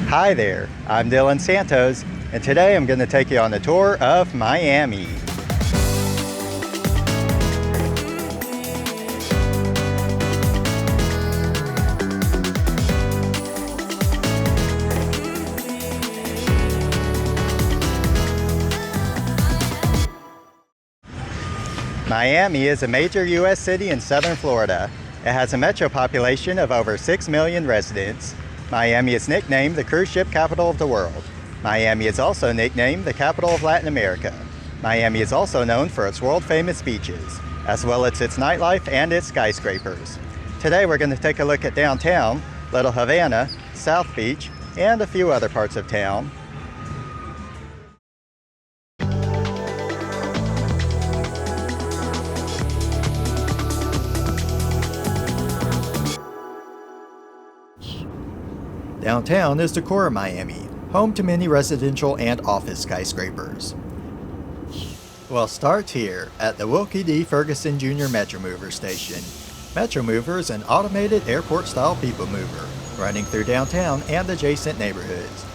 Hi there, I'm Dylan Santos, and today I'm going to take you on a tour of Miami. Miami is a major U.S. city in southern Florida. It has a metro population of over 6 million residents. Miami is nicknamed the cruise ship capital of the world. Miami is also nicknamed the capital of Latin America. Miami is also known for its world-famous beaches, as well as its nightlife and its skyscrapers. Today we're going to take a look at downtown, Little Havana, South Beach, and a few other parts of town. Downtown is the core of Miami, home to many residential and office skyscrapers. We'll start here at the Wilkie D. Ferguson Jr. Metromover station. Metromover is an automated airport-style people mover, running through downtown and adjacent neighborhoods.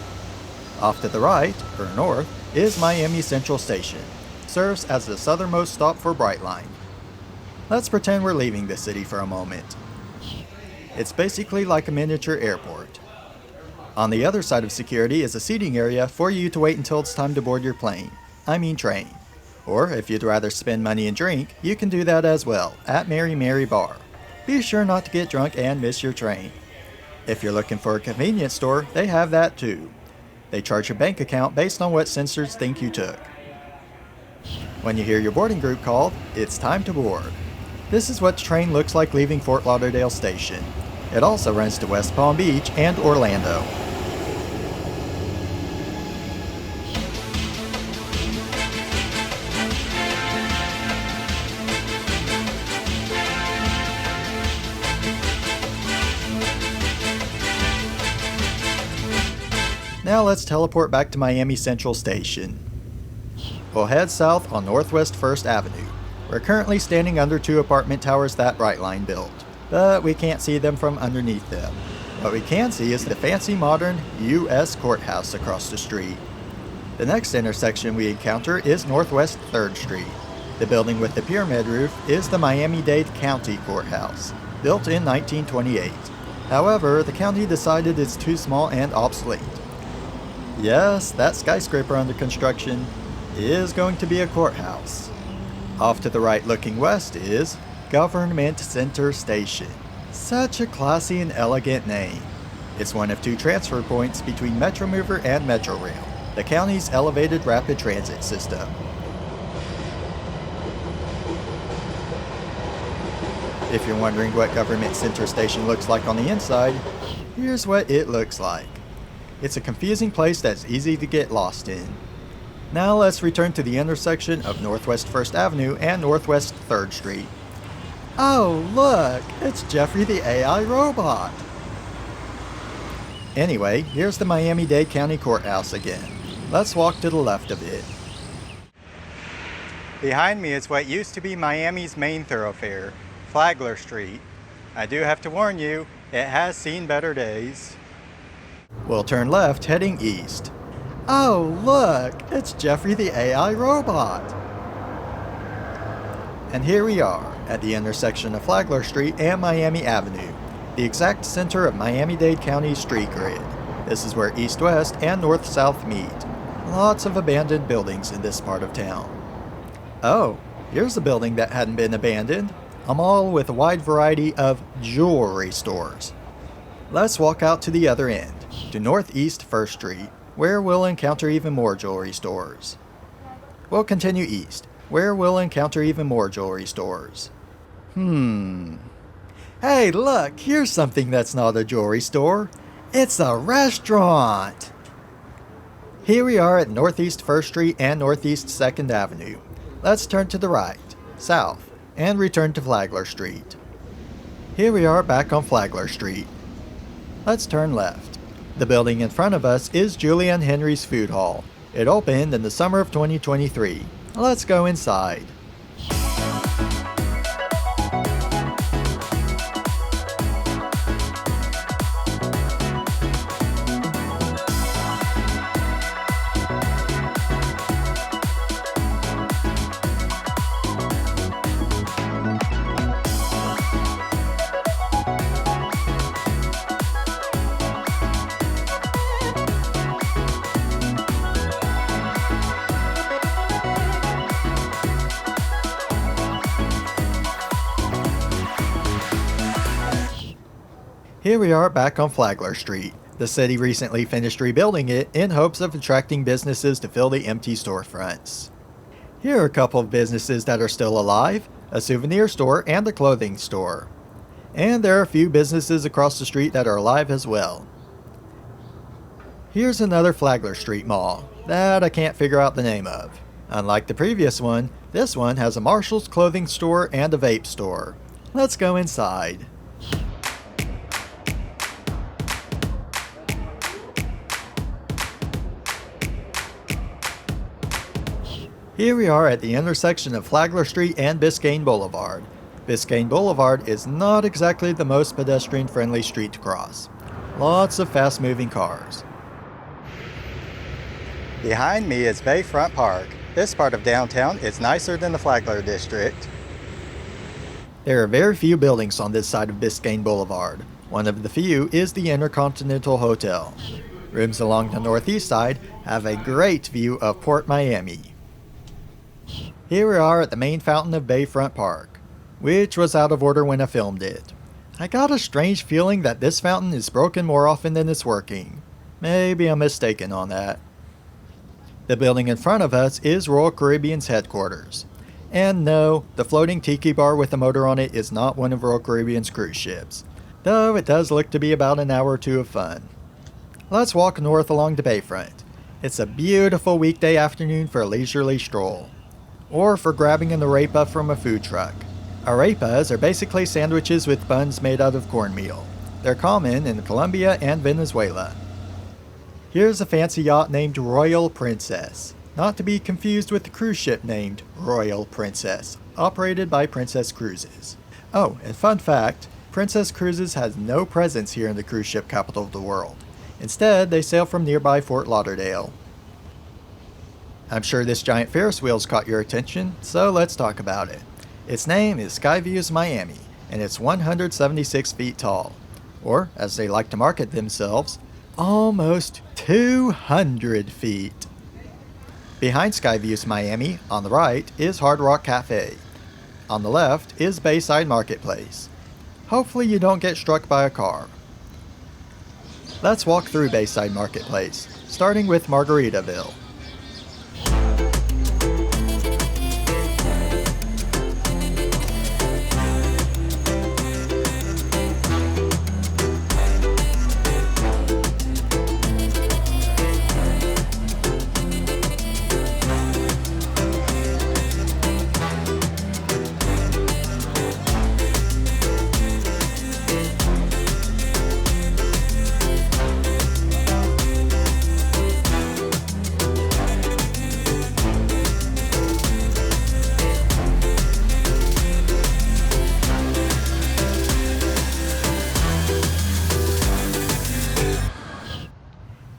Off to the right, or north, is Miami Central Station. Serves as the southernmost stop for Brightline. Let's pretend we're leaving the city for a moment. It's basically like a miniature airport. On the other side of security is a seating area for you to wait until it's time to board your plane. I mean train. Or if you'd rather spend money and drink, you can do that as well at Mary Mary Bar. Be sure not to get drunk and miss your train. If you're looking for a convenience store, they have that too. They charge your bank account based on what sensors think you took. When you hear your boarding group called, it's time to board. This is what the train looks like leaving Fort Lauderdale Station. It also runs to West Palm Beach and Orlando. Now let's teleport back to Miami Central Station. We'll head south on Northwest 1st Avenue. We're currently standing under 2 apartment towers that Brightline built, but we can't see them from underneath them. What we can see is the fancy modern U.S. courthouse across the street. The next intersection we encounter is Northwest 3rd Street. The building with the pyramid roof is the Miami-Dade County Courthouse, built in 1928. However, the county decided it's too small and obsolete. Yes, that skyscraper under construction is going to be a courthouse. Off to the right looking west is Government Center Station. Such a classy and elegant name. It's one of 2 transfer points between Metromover and Metrorail, the county's elevated rapid transit system. If you're wondering what Government Center Station looks like on the inside, here's what it looks like. It's a confusing place that's easy to get lost in. Now let's return to the intersection of Northwest 1st Avenue and Northwest 3rd Street. Oh look, it's Jeffrey the AI robot! Anyway, here's the Miami-Dade County Courthouse again. Let's walk to the left of it. Behind me is what used to be Miami's main thoroughfare, Flagler Street. I do have to warn you, it has seen better days. We'll turn left heading east. Oh look, it's Jeffrey the AI robot! And here we are, at the intersection of Flagler Street and Miami Avenue, the exact center of Miami-Dade County's street grid. This is where east-west and north-south meet. Lots of abandoned buildings in this part of town. Oh, here's a building that hadn't been abandoned. A mall with a wide variety of jewelry stores. Let's walk out to the other end, to Northeast 1st Street, where we'll encounter even more jewelry stores. We'll continue east, where we'll encounter even more jewelry stores. Hey look, here's something that's not a jewelry store. It's a restaurant! Here we are at Northeast 1st Street and Northeast 2nd Avenue. Let's turn to the right, south, and return to Flagler Street. Here we are back on Flagler Street. Let's turn left. The building in front of us is Julian Henry's Food Hall. It opened in the summer of 2023. Let's go inside. Here we are back on Flagler Street. The city recently finished rebuilding it in hopes of attracting businesses to fill the empty storefronts. Here are a couple of businesses that are still alive, a souvenir store and a clothing store. And there are a few businesses across the street that are alive as well. Here's another Flagler Street mall that I can't figure out the name of. Unlike the previous one, this one has a Marshall's clothing store and a vape store. Let's go inside. Here we are at the intersection of Flagler Street and Biscayne Boulevard. Biscayne Boulevard is not exactly the most pedestrian-friendly street to cross. Lots of fast-moving cars. Behind me is Bayfront Park. This part of downtown is nicer than the Flagler district. There are very few buildings on this side of Biscayne Boulevard. One of the few is the Intercontinental Hotel. Rooms along the northeast side have a great view of Port Miami. Here we are at the main fountain of Bayfront Park, which was out of order when I filmed it. I got a strange feeling that this fountain is broken more often than it's working. Maybe I'm mistaken on that. The building in front of us is Royal Caribbean's headquarters. And no, the floating tiki bar with a motor on it is not one of Royal Caribbean's cruise ships, though it does look to be about an hour or two of fun. Let's walk north along the bayfront. It's a beautiful weekday afternoon for a leisurely stroll, or for grabbing an arepa from a food truck. Arepas are basically sandwiches with buns made out of cornmeal. They're common in Colombia and Venezuela. Here's a fancy yacht named Royal Princess, not to be confused with the cruise ship named Royal Princess, operated by Princess Cruises. Oh, and fun fact, Princess Cruises has no presence here in the cruise ship capital of the world. Instead, they sail from nearby Fort Lauderdale. I'm sure this giant Ferris wheel's caught your attention, so let's talk about it. Its name is Skyviews Miami, and it's 176 feet tall. Or, as they like to market themselves, almost 200 feet. Behind Skyviews Miami, on the right, is Hard Rock Cafe. On the left is Bayside Marketplace. Hopefully you don't get struck by a car. Let's walk through Bayside Marketplace, starting with Margaritaville.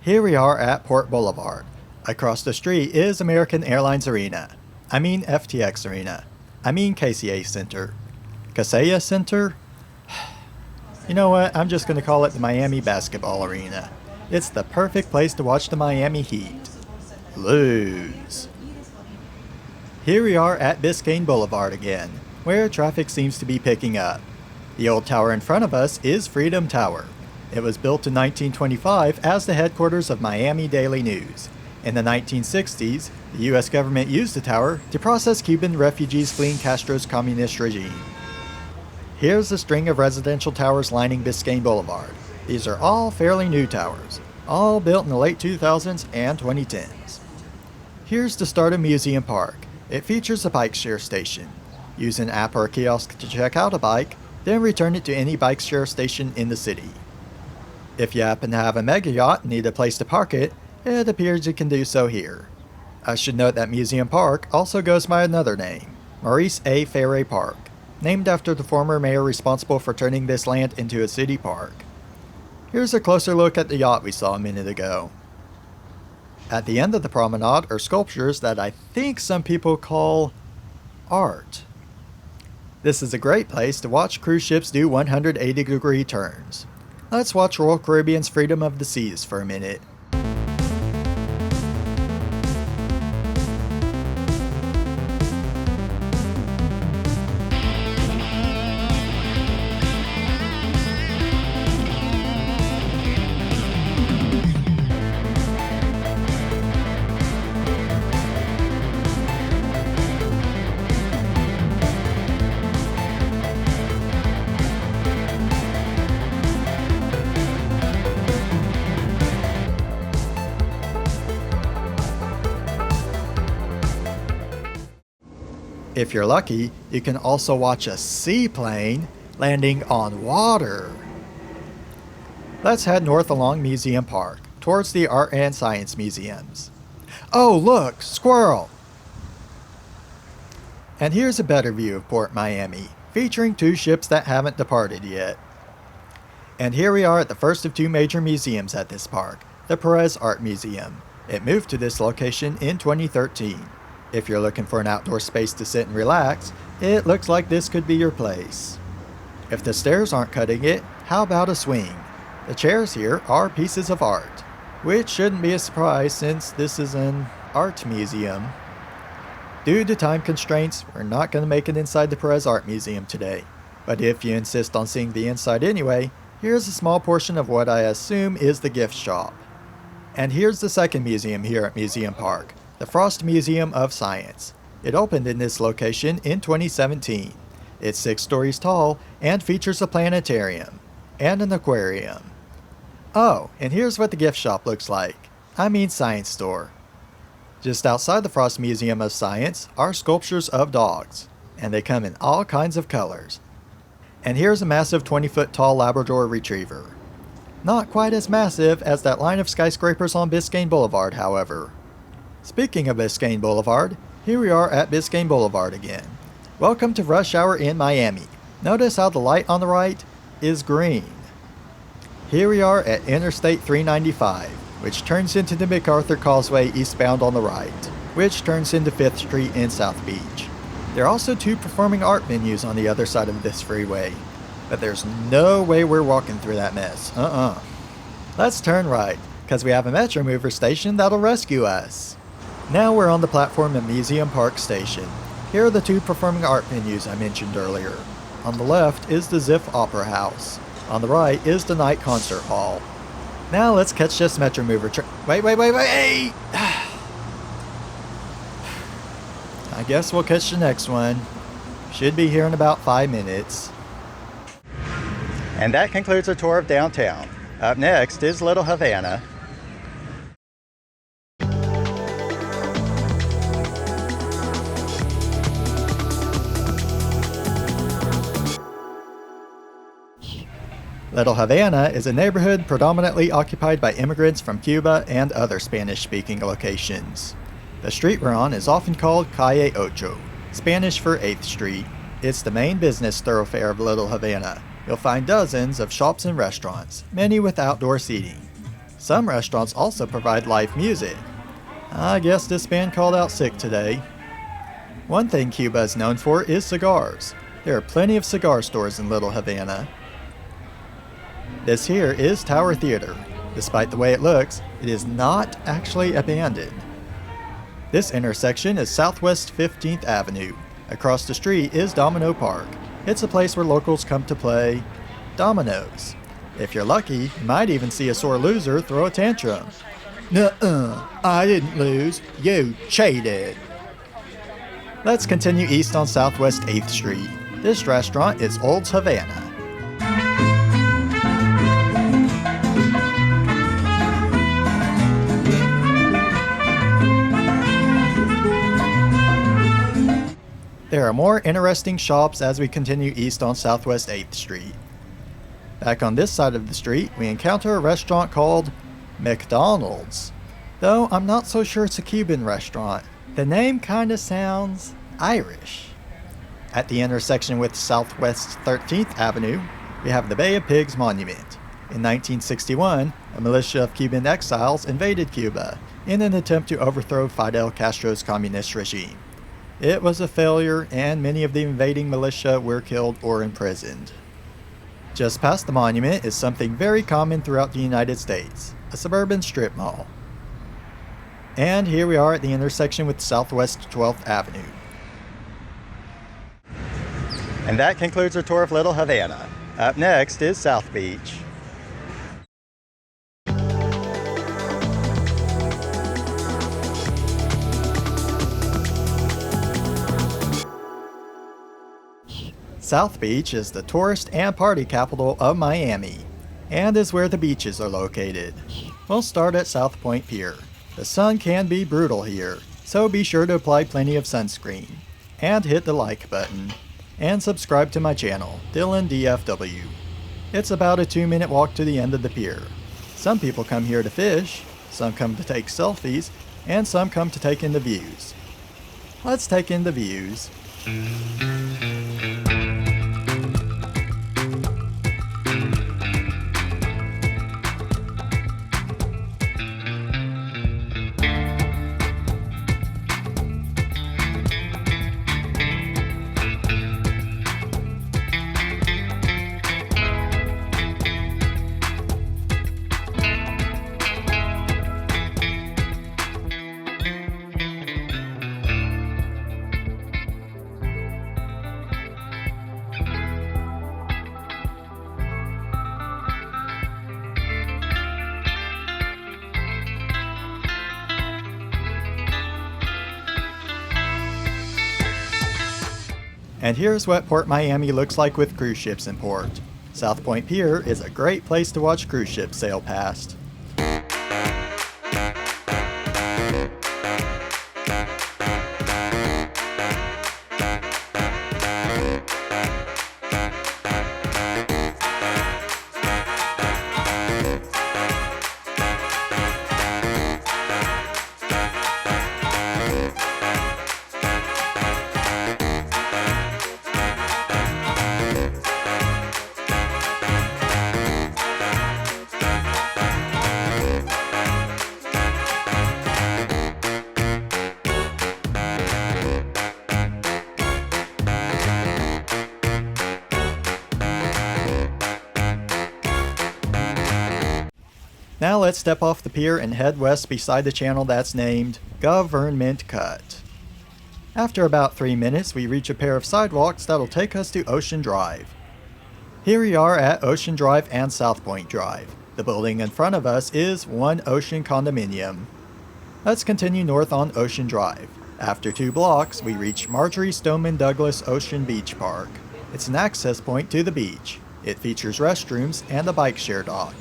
Here we are at Port Boulevard. Across the street is American Airlines Arena. I mean FTX Arena. I mean KCA Center. Kaseya Center? You know what, I'm just going to call it the Miami Basketball Arena. It's the perfect place to watch the Miami Heat lose. Here we are at Biscayne Boulevard again, where traffic seems to be picking up. The old tower in front of us is Freedom Tower. It was built in 1925 as the headquarters of Miami Daily News. In the 1960s, the U.S. government used the tower to process Cuban refugees fleeing Castro's communist regime. Here's a string of residential towers lining Biscayne Boulevard. These are all fairly new towers, all built in the late 2000s and 2010s. Here's the start of Museum Park. It features a bike share station. Use an app or a kiosk to check out a bike, then return it to any bike share station in the city. If you happen to have a mega yacht and need a place to park it, it appears you can do so here. I should note that Museum Park also goes by another name, Maurice A. Ferré Park, named after the former mayor responsible for turning this land into a city park. Here's a closer look at the yacht we saw a minute ago. At the end of the promenade are sculptures that I think some people call art. This is a great place to watch cruise ships do 180-degree turns. Let's watch Royal Caribbean's Freedom of the Seas for a minute. If you're lucky, you can also watch a seaplane landing on water. Let's head north along Museum Park, towards the Art and Science Museums. Oh look, squirrel! And here's a better view of Port Miami, featuring 2 ships that haven't departed yet. And here we are at the first of 2 major museums at this park, the Perez Art Museum. It moved to this location in 2013. If you're looking for an outdoor space to sit and relax, it looks like this could be your place. If the stairs aren't cutting it, how about a swing? The chairs here are pieces of art, which shouldn't be a surprise since this is an art museum. Due to time constraints, we're not going to make it inside the Perez Art Museum today. But if you insist on seeing the inside anyway, here's a small portion of what I assume is the gift shop. And here's the second museum here at Museum Park, the Frost Museum of Science. It opened in this location in 2017. It's 6 stories tall and features a planetarium and an aquarium. Oh, and here's what the gift shop looks like. I mean science store. Just outside the Frost Museum of Science are sculptures of dogs, and they come in all kinds of colors. And here's a massive 20-foot tall Labrador Retriever. Not quite as massive as that line of skyscrapers on Biscayne Boulevard, however. Speaking of Biscayne Boulevard, here we are at Biscayne Boulevard again. Welcome to rush hour in Miami. Notice how the light on the right is green. Here we are at Interstate 395, which turns into the MacArthur Causeway eastbound on the right, which turns into 5th Street in South Beach. There are also 2 performing art venues on the other side of this freeway, but there's no way we're walking through that mess. Let's turn right, because we have a Metro Mover station that'll rescue us. Now we're on the platform at Museum Park Station. Here are the 2 performing art venues I mentioned earlier. On the left is the Ziff Opera House. On the right is the Night Concert Hall. Now let's catch this Metro Mover Wait! I guess we'll catch the next one. Should be here in about 5 minutes. And that concludes our tour of downtown. Up next is Little Havana. Little Havana is a neighborhood predominantly occupied by immigrants from Cuba and other Spanish-speaking locations. The street we're on is often called Calle Ocho, Spanish for 8th Street. It's the main business thoroughfare of Little Havana. You'll find dozens of shops and restaurants, many with outdoor seating. Some restaurants also provide live music. I guess this band called out sick today. One thing Cuba is known for is cigars. There are plenty of cigar stores in Little Havana. This here is Tower Theater. Despite the way it looks, it is not actually abandoned. This intersection is Southwest 15th Avenue. Across the street is Domino Park. It's a place where locals come to play dominoes. If you're lucky, you might even see a sore loser throw a tantrum. Nuh-uh, I didn't lose. You cheated. Let's continue east on Southwest 8th Street. This restaurant is Old Havana. There are more interesting shops as we continue east on Southwest 8th Street. Back on this side of the street, we encounter a restaurant called McDonald's. Though I'm not so sure it's a Cuban restaurant. The name kinda sounds Irish. At the intersection with Southwest 13th Avenue, we have the Bay of Pigs Monument. In 1961, a militia of Cuban exiles invaded Cuba in an attempt to overthrow Fidel Castro's communist regime. It was a failure, and many of the invading militia were killed or imprisoned. Just past the monument is something very common throughout the United States, a suburban strip mall. And here we are at the intersection with Southwest 12th Avenue. And that concludes our tour of Little Havana. Up next is South Beach. South Beach is the tourist and party capital of Miami, and is where the beaches are located. We'll start at South Point Pier. The sun can be brutal here, so be sure to apply plenty of sunscreen. and hit the like button. And subscribe to my channel, Dylan DFW. It's about a 2-minute walk to the end of the pier. Some people come here to fish, some come to take selfies, and some come to take in the views. Let's take in the views. And here's what Port Miami looks like with cruise ships in port. South Point Pier is a great place to watch cruise ships sail past. Now let's step off the pier and head west beside the channel that's named Government Cut. After about 3 minutes, we reach a pair of sidewalks that'll take us to Ocean Drive. Here we are at Ocean Drive and South Point Drive. The building in front of us is One Ocean Condominium. Let's continue north on Ocean Drive. After 2 blocks, we reach Marjorie Stoneman Douglas Ocean Beach Park. It's an access point to the beach. It features restrooms and a bike share dock.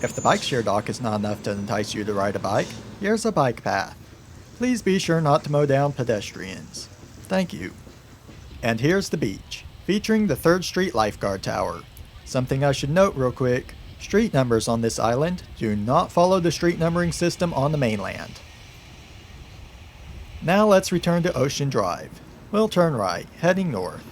If the bike share dock is not enough to entice you to ride a bike, here's a bike path. Please be sure not to mow down pedestrians. Thank you. And here's the beach, featuring the 3rd Street Lifeguard Tower. Something I should note real quick, street numbers on this island do not follow the street numbering system on the mainland. Now let's return to Ocean Drive. We'll turn right, heading north.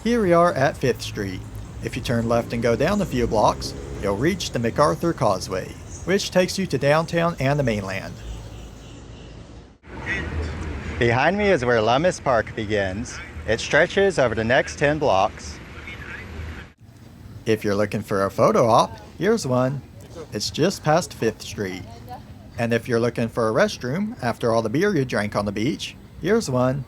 Here we are at 5th Street. If you turn left and go down a few blocks, you'll reach the MacArthur Causeway, which takes you to downtown and the mainland. Behind me is where Lummis Park begins. It stretches over the next 10 blocks. If you're looking for a photo op, here's one. It's just past 5th Street. And if you're looking for a restroom after all the beer you drank on the beach, here's one.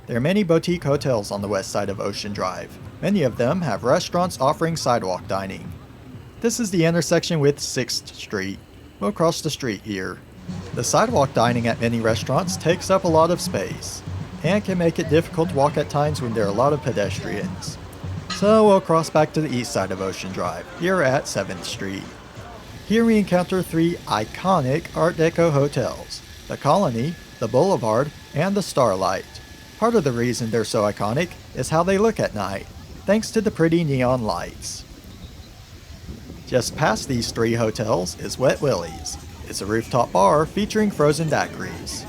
There are many boutique hotels on the west side of Ocean Drive. Many of them have restaurants offering sidewalk dining. This is the intersection with 6th Street. We'll cross the street here. The sidewalk dining at many restaurants takes up a lot of space, and can make it difficult to walk at times when there are a lot of pedestrians. So we'll cross back to the east side of Ocean Drive, here at 7th Street. Here we encounter 3 iconic Art Deco hotels: the Colony, the Boulevard, and the Starlight. Part of the reason they're so iconic is how they look at night, thanks to the pretty neon lights. Just past these 3 hotels is Wet Willie's. It's a rooftop bar featuring frozen daiquiris.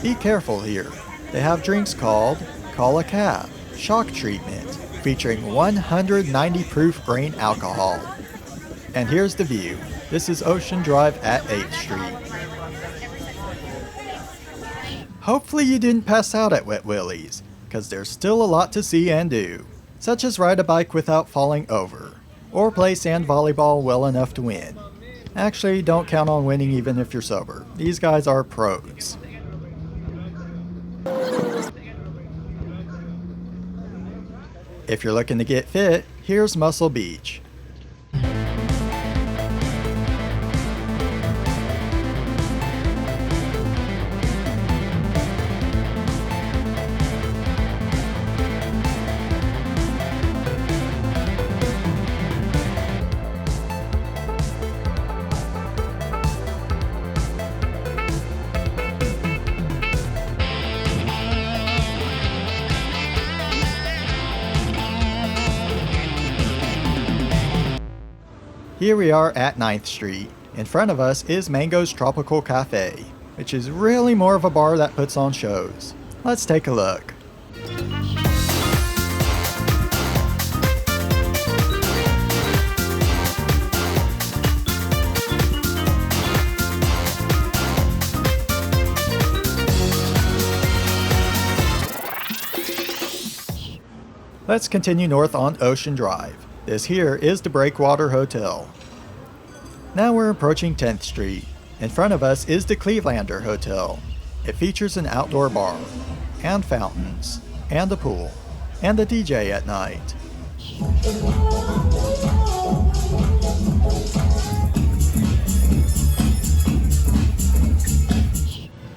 Be careful here. They have drinks called Call a Cab, Shock Treatment, featuring 190 proof grain alcohol. And here's the view. This is Ocean Drive at 8th Street. Hopefully you didn't pass out at Wet Willie's, because there's still a lot to see and do, such as ride a bike without falling over, or play sand volleyball well enough to win. Actually, don't count on winning even if you're sober. These guys are pros. If you're looking to get fit, here's Muscle Beach. Here we are at 9th Street. In front of us is Mango's Tropical Cafe, which is really more of a bar that puts on shows. Let's take a look. Let's continue north on Ocean Drive. This here is the Breakwater Hotel. Now we're approaching 10th Street. In front of us is the Clevelander Hotel. It features an outdoor bar, and fountains, and a pool, and a DJ at night.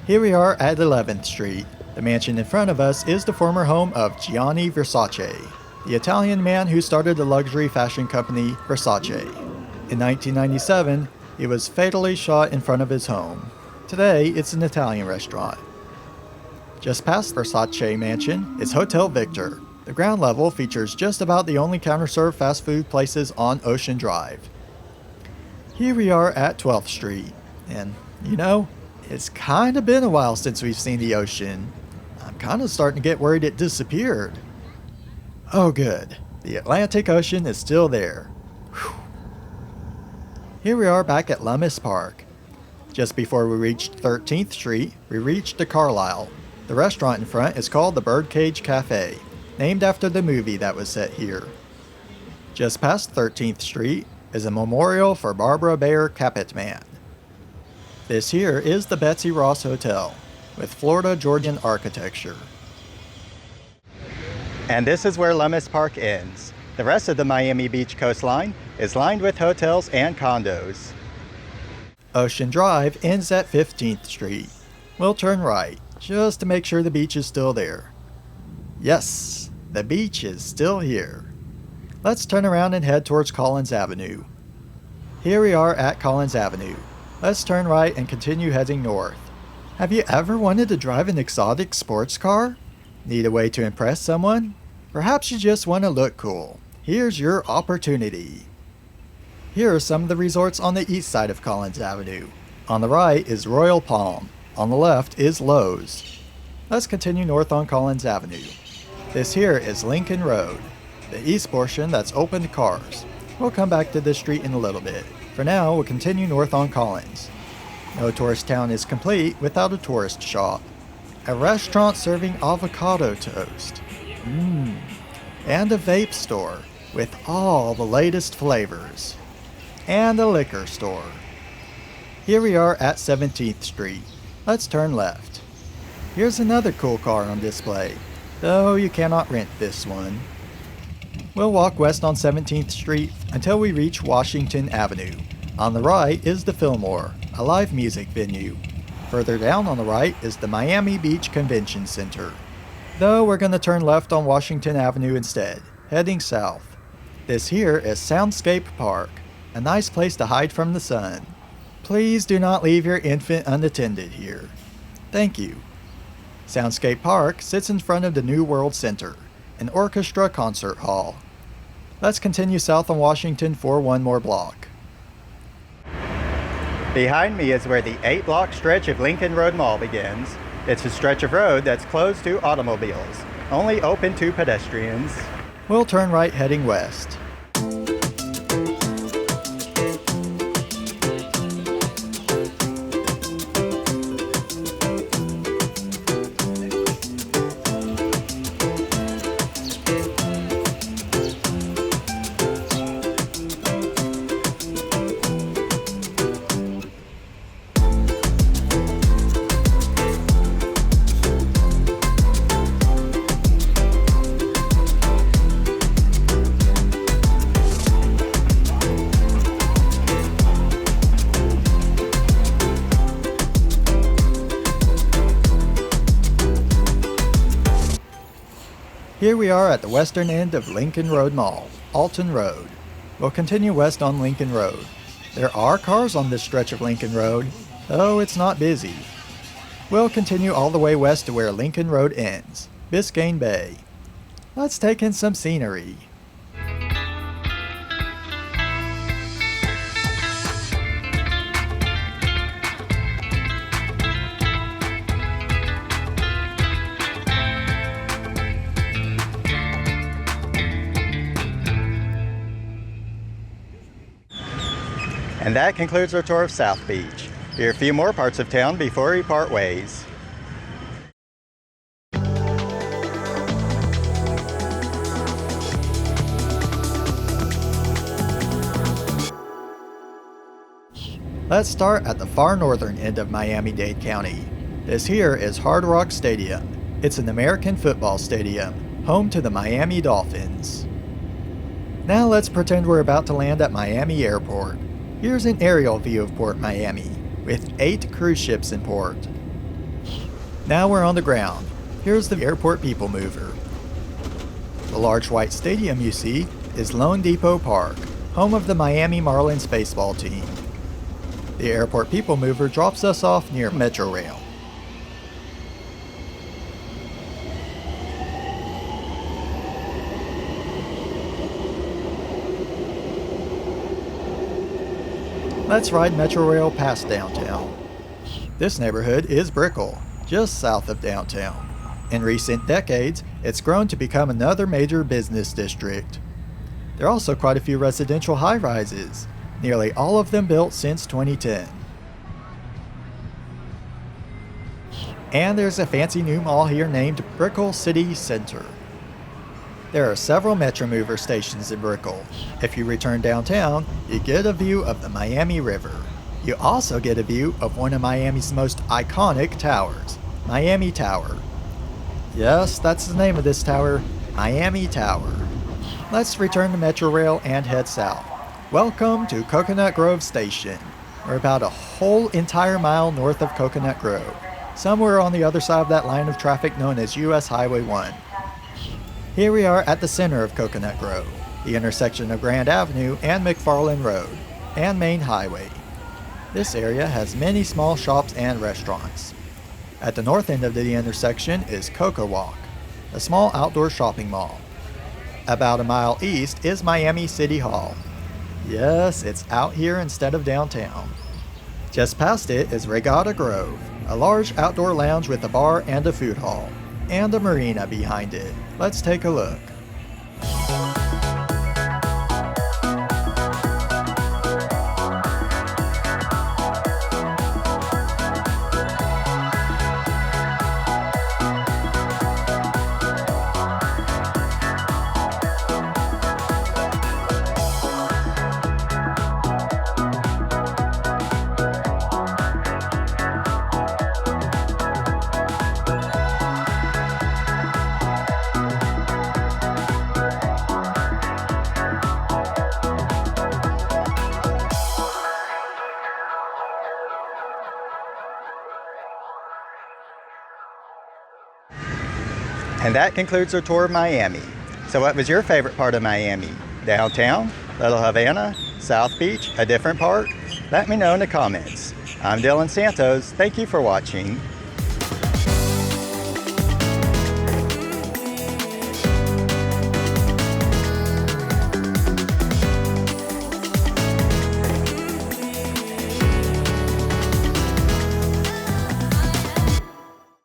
Here we are at 11th Street. The mansion in front of us is the former home of Gianni Versace, the Italian man who started the luxury fashion company Versace. In 1997, he was fatally shot in front of his home. Today, it's an Italian restaurant. Just past Versace Mansion is Hotel Victor. The ground level features just about the only counter-served fast food places on Ocean Drive. Here we are at 12th Street, and you know, it's kinda been a while since we've seen the ocean. I'm kinda starting to get worried it disappeared. Oh good, the Atlantic Ocean is still there. Whew. Here we are back at Lummis Park. Just before we reached 13th Street, we reached the Carlisle. The restaurant in front is called the Birdcage Cafe, named after the movie that was set here. Just past 13th Street is a memorial for Barbara Bayer Capitman. This here is the Betsy Ross Hotel, with Florida Georgian architecture. And this is where Lummis Park ends. The rest of the Miami Beach coastline is lined with hotels and condos. Ocean Drive ends at 15th Street. We'll turn right, just to make sure the beach is still there. Yes, the beach is still here. Let's turn around and head towards Collins Avenue. Here we are at Collins Avenue. Let's turn right and continue heading north. Have you ever wanted to drive an exotic sports car? Need a way to impress someone? Perhaps you just want to look cool. Here's your opportunity. Here are some of the resorts on the east side of Collins Avenue. On the right is Royal Palm. On the left is Lowe's. Let's continue north on Collins Avenue. This here is Lincoln Road, the east portion that's open to cars. We'll come back to this street in a little bit. For now, we'll continue north on Collins. No tourist town is complete without a tourist shop. A restaurant serving avocado toast. And a vape store with all the latest flavors. And a liquor store. Here we are at 17th Street. Let's turn left. Here's another cool car on display, though you cannot rent this one. We'll walk west on 17th Street until we reach Washington Avenue. On the right is the Fillmore, a live music venue. Further down on the right is the Miami Beach Convention Center. Though we're going to turn left on Washington Avenue instead, heading south. This here is Soundscape Park, a nice place to hide from the sun. Please do not leave your infant unattended here. Thank you. Soundscape Park sits in front of the New World Center, an orchestra concert hall. Let's continue south on Washington for one more block. Behind me is where the 8-block stretch of Lincoln Road Mall begins. It's a stretch of road that's closed to automobiles, only open to pedestrians. We'll turn right heading west. Here we are at the western end of Lincoln Road Mall, Alton Road. We'll continue west on Lincoln Road. There are cars on this stretch of Lincoln Road, though it's not busy. We'll continue all the way west to where Lincoln Road ends, Biscayne Bay. Let's take in some scenery. And that concludes our tour of South Beach. Here are a few more parts of town before we part ways. Let's start at the far northern end of Miami-Dade County. This here is Hard Rock Stadium. It's an American football stadium, home to the Miami Dolphins. Now let's pretend we're about to land at Miami Airport. Here's an aerial view of Port Miami, with 8 cruise ships in port. Now we're on the ground. Here's the airport people mover. The large white stadium you see is Lone Depot Park, home of the Miami Marlins baseball team. The airport people mover drops us off near Metro Rail. Let's ride Metro Rail past downtown. This neighborhood is Brickell, just south of downtown. In recent decades, it's grown to become another major business district. There are also quite a few residential high-rises, nearly all of them built since 2010. And there's a fancy new mall here named Brickell City Center. There are several Metromover stations in Brickell. If you return downtown, you get a view of the Miami River. You also get a view of one of Miami's most iconic towers, Miami Tower. Yes, that's the name of this tower, Miami Tower. Let's return to Metro Rail and head south. Welcome to Coconut Grove Station. We're about a whole entire mile north of Coconut Grove, somewhere on the other side of that line of traffic known as US Highway 1. Here we are at the center of Coconut Grove, the intersection of Grand Avenue and McFarland Road, and Main Highway. This area has many small shops and restaurants. At the north end of the intersection is Coco Walk, a small outdoor shopping mall. About a mile east is Miami City Hall. Yes, it's out here instead of downtown. Just past it is Regatta Grove, a large outdoor lounge with a bar and a food hall, and a marina behind it. Let's take a look. And that concludes our tour of Miami. So what was your favorite part of Miami? Downtown? Little Havana? South Beach? A different part? Let me know in the comments. I'm Dylan Santos. Thank you for watching.